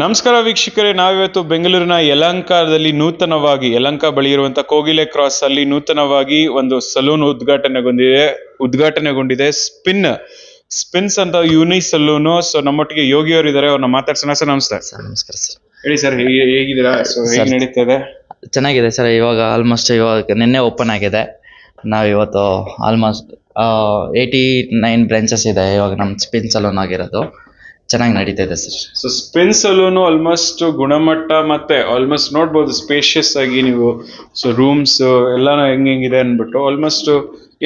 ನಮಸ್ಕಾರ ವೀಕ್ಷಕರೇ, ನಾವಿವತ್ತು ಬೆಂಗಳೂರಿನ ಯಲಹಂಕದಲ್ಲಿ ನೂತನವಾಗಿ ಯಲಹಂಕ ಬಳಿ ಇರುವಂತಹ ಕೋಗಿಲೆ ಕ್ರಾಸ್ ಅಲ್ಲಿ ನೂತನವಾಗಿ ಒಂದು ಸಲೂನ್ ಉದ್ಘಾಟನೆಗೊಂಡಿದೆ. ಸ್ಪಿನ್ಸ್ ಅಂತ ಯೂನಿ ಸಲೂನು. ಸೊ ನಮ್ಮೊಟ್ಟಿಗೆ ಯೋಗಿ ಅವರು ಇದ್ದಾರೆ, ಅವ್ರನ್ನ ಮಾತಾಡ್ಸೋಣ. ಸರ್ ನಮಸ್ತೆ. ನಮಸ್ಕಾರ ಸರ್. ಹೇಳಿ ಸರ್, ಹೇಗಿದ್ದೀರಾ? ಸೊ ಹೇಗೆ ನಡೀತಾ ಇದೆ? ಚೆನ್ನಾಗಿದೆ ಸರ್. ಇವಾಗ ಆಲ್ಮೋಸ್ಟ್ ನಿನ್ನೆ ಓಪನ್ ಆಗಿದೆ. ನಾವಿವತ್ತು ಆಲ್ಮೋಸ್ಟ್ 89 ಬ್ರಾಂಚಸ್ ಇದೆ ಇವಾಗ ನಮ್ಮ ಸ್ಪಿನ್ ಸಲೂನ್ ಆಗಿರೋದು. ಚೆನ್ನಾಗಿ ನಡೀತಾ ಇದೆ sir. So spin saloon almost ಗುಣಮಟ್ಟ ಮತ್ತೆ ಆಲ್ಮೋಸ್ಟ್ ನೋಡ್ಬೋದು ಸ್ಪೇಷಿಯಸ್ ಆಗಿ ನೀವು. ಸೊ ರೂಮ್ಸ್ ಎಲ್ಲ ಹೆಂಗಿದೆ ಅನ್ಬಿಟ್ಟು ಆಲ್ಮೋಸ್ಟ್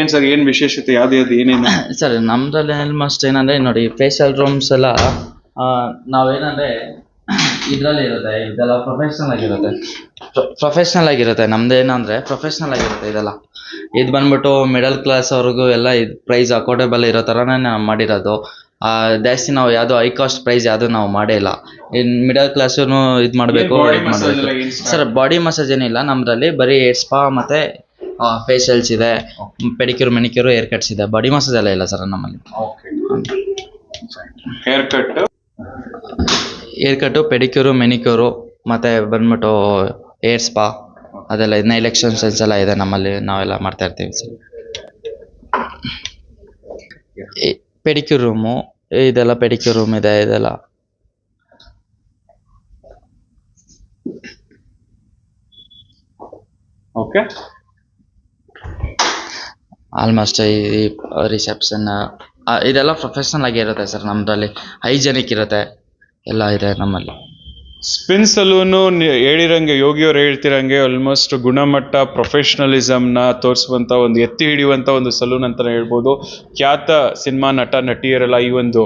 ಏನ್ ಸರ್, ಏನ್ ವಿಶೇಷತೆ, ಯಾವ್ದು ಏನೇನು ಸರ್ ನಮ್ದ್ರಲ್ಲಿ ಆಲ್ಮೋಸ್ಟ್ ಏನಂದ್ರೆ ನೋಡಿ, ಫೇಶಿಯಲ್ ರೂಮ್ಸ್ ಎಲ್ಲ ನಾವೇನಂದ್ರೆ ಇದರಲ್ಲಿ ಇರುತ್ತೆ, ಇದೆಲ್ಲ ಪ್ರೊಫೆಷ್ನಲ್ ಆಗಿರುತ್ತೆ. ನಮ್ದೇನಂದ್ರೆ ಪ್ರೊಫೆಷ್ನಲ್ ಆಗಿರುತ್ತೆ ಇದೆಲ್ಲ. ಇದು ಬಂದ್ಬಿಟ್ಟು ಮಿಡಲ್ ಕ್ಲಾಸ್ ಅವ್ರಿಗೂ ಎಲ್ಲ ಇದು ಪ್ರೈಸ್ ಅಫೋರ್ಡೆಬಲ್ ಇರೋ ಥರನೇ ನಾವು ಮಾಡಿರೋದು. ಜಾಸ್ತಿ ನಾವು ಯಾವುದು ಹೈ ಕಾಸ್ಟ್ ಪ್ರೈಸ್ ಯಾವುದು ನಾವು ಮಾಡೇ ಇಲ್ಲ. ಇನ್ನು ಮಿಡಲ್ ಕ್ಲಾಸು ಇದು ಮಾಡಬೇಕು ಸರ್. ಬಾಡಿ ಮಸಾಜ್ ಏನಿಲ್ಲ ನಮ್ಮದ್ರಲ್ಲಿ, ಬರೀ ಹೇರ್ ಸ್ಪಾ ಮತ್ತು ಫೇಶಿಯಲ್ಸ್ ಇದೆ, ಪೆಡಿಕ್ಯೂರ್ ಮೆನಿಕ್ಯೂರ್, ಹೇರ್ ಕಟ್ಸ್ ಇದೆ. ಬಾಡಿ ಮಸಾಜ್ ಎಲ್ಲ ಇಲ್ಲ ಸರ್ ನಮ್ಮಲ್ಲಿ. ಹೇರ್ ಕಟ್ಟು, ಪೆಡಿಕ್ಯೂರು, ಮೆನಿಕ್ಯೂರು ಮತ್ತು ಬಂದ್ಬಿಟ್ಟು ಹೇರ್ ಸ್ಪಾ ಅದೆಲ್ಲ, ನೈಲ್ ಎಕ್ಸ್ಟೆನ್ಷನ್ಸ್ ಎಲ್ಲ ಇದೆ ನಮ್ಮಲ್ಲಿ. ನಾವೆಲ್ಲ ಮಾಡ್ತಾ ಇರ್ತೀವಿ ಸರ್. ಪೆಡಿಕ್ಯೂರ್ ರೂಮು ಇದೆಲ್ಲ, ಪೆಡಿಕ್ಯೂರ್ ರೂಮ್ ಇದೆ ಇದೆಲ್ಲ. ಓಕೆ, ಆಲ್ಮೋಸ್ಟ್ ಈ ರಿಸೆಪ್ಷನ್ ಇದೆಲ್ಲ ಪ್ರೊಫೆಷ್ನಲ್ ಆಗಿರುತ್ತೆ ಸರ್. ನಮ್ಮದ್ರಲ್ಲಿ ಹೈಜೆನಿಕ್ ಇರುತ್ತೆ, ಎಲ್ಲ ಇದೆ ನಮ್ಮಲ್ಲಿ. ಸ್ಪಿನ್ ಸಲೂನು ಹೇಳಿರಂಗೆ, ಯೋಗಿಯವರು ಹೇಳ್ತಿರಂಗೆ ಆಲ್ಮೋಸ್ಟ್ ಗುಣಮಟ್ಟ ಪ್ರೊಫೆಷ್ನಲಿಸಮ್ನ ತೋರಿಸುವಂಥ ಒಂದು ಎತ್ತಿ ಹಿಡಿಯುವಂಥ ಒಂದು ಸಲೂನ್ ಅಂತಲೇ ಹೇಳ್ಬೋದು. ಖ್ಯಾತ ಸಿನಿಮಾ ನಟ ನಟಿಯರೆಲ್ಲ ಈ ಒಂದು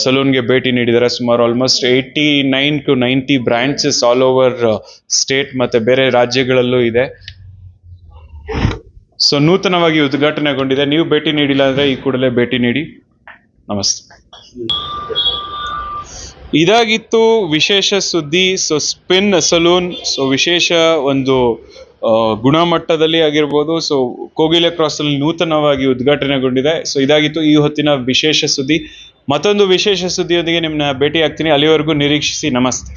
ಸಲೂನ್ಗೆ ಭೇಟಿ ನೀಡಿದ್ದಾರೆ. ಸುಮಾರು almost 89 to 90 branches all over state ಮತ್ತು ಬೇರೆ ರಾಜ್ಯಗಳಲ್ಲೂ ಇದೆ. ಸೊ ನೂತನವಾಗಿ ಉದ್ಘಾಟನೆಗೊಂಡಿದೆ. ನೀವು ಭೇಟಿ ನೀಡಿಲ್ಲ ಅಂದರೆ ಈ ಕೂಡಲೇ ಭೇಟಿ ನೀಡಿ. ನಮಸ್ತೆ. ಇದಾಗಿತ್ತು ವಿಶೇಷ ಸುದ್ದಿ. ಸೊ ಸ್ಪಿನ್ ಸಲೂನ್ ವಿಶೇಷ ಒಂದು ಗುಣಮಟ್ಟದಲ್ಲಿ ಆಗಿರ್ಬೋದು. ಸೊ ಕೋಗಿಲೆ ಕ್ರಾಸ್ ಅಲ್ಲಿ ನೂತನವಾಗಿ ಉದ್ಘಾಟನೆಗೊಂಡಿದೆ. ಸೊ ಇದಾಗಿತ್ತು ಈ ಹೊತ್ತಿನ ವಿಶೇಷ ಸುದ್ದಿ. ಮತ್ತೊಂದು ವಿಶೇಷ ಸುದ್ದಿಯೊಂದಿಗೆ ನಿಮ್ಮನ್ನ ಭೇಟಿ ಆಗ್ತೀನಿ. ಅಲ್ಲಿವರೆಗೂ ನಿರೀಕ್ಷಿಸಿ. ನಮಸ್ತೆ.